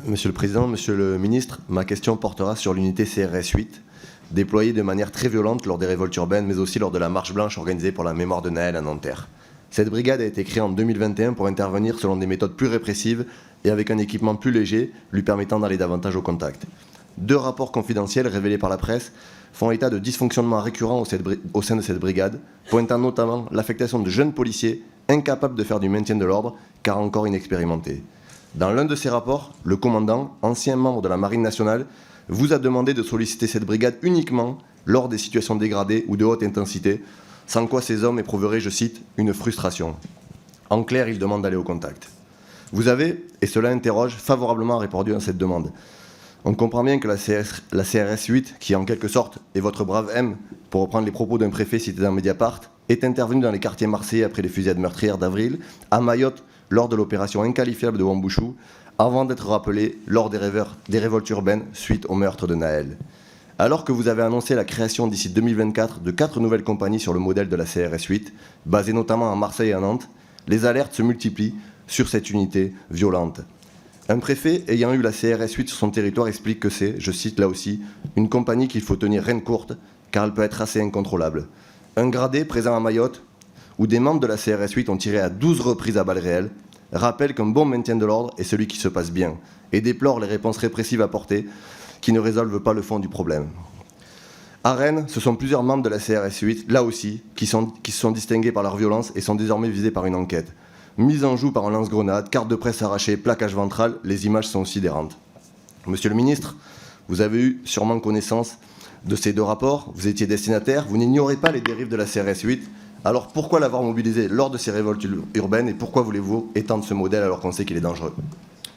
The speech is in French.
Monsieur le Président, Monsieur le Ministre, ma question portera sur l'unité CRS 8, déployée de manière très violente lors des révoltes urbaines, mais aussi lors de la marche blanche organisée pour la mémoire de Naël à Nanterre. Cette brigade a été créée en 2021 pour intervenir selon des méthodes plus répressives et avec un équipement plus léger, lui permettant d'aller davantage au contact. 2 rapports confidentiels révélés par la presse font état de dysfonctionnements récurrents au sein de cette brigade, pointant notamment l'affectation de jeunes policiers incapables de faire du maintien de l'ordre, car encore inexpérimentés. Dans l'un de ces rapports, le commandant, ancien membre de la Marine nationale, vous a demandé de solliciter cette brigade uniquement lors des situations dégradées ou de haute intensité, sans quoi ces hommes éprouveraient, je cite, une frustration. En clair, ils demandent d'aller au contact. Vous avez, et cela interroge, favorablement répondu à cette demande. On comprend bien que la CRS 8, qui en quelque sorte est votre brave M, pour reprendre les propos d'un préfet cité dans Mediapart, est intervenue dans les quartiers marseillais après les fusillades meurtrières d'avril, à Mayotte lors de l'opération inqualifiable de Wambouchou, avant d'être rappelée lors des révoltes urbaines suite au meurtre de Naël. Alors que vous avez annoncé la création d'ici 2024 de 4 nouvelles compagnies sur le modèle de la CRS 8, basées notamment à Marseille et à Nantes, les alertes se multiplient sur cette unité violente. Un préfet ayant eu la CRS 8 sur son territoire explique que c'est, je cite là aussi, une compagnie qu'il faut tenir reine courte car elle peut être assez incontrôlable. Un gradé présent à Mayotte, où des membres de la CRS 8 ont tiré à 12 reprises à balles réelles, rappelle qu'un bon maintien de l'ordre est celui qui se passe bien et déplore les réponses répressives apportées qui ne résolvent pas le fond du problème. À Rennes, ce sont plusieurs membres de la CRS 8, là aussi, qui se sont distingués par leur violence et sont désormais visés par une enquête. Mise en joue par un lance-grenade, carte de presse arrachée, plaquage ventral, les images sont sidérantes. Monsieur le ministre, vous avez eu sûrement connaissance de ces 2 rapports, vous étiez destinataire, vous n'ignorez pas les dérives de la CRS 8, alors pourquoi l'avoir mobilisé lors de ces révoltes urbaines et pourquoi voulez-vous étendre ce modèle alors qu'on sait qu'il est dangereux ?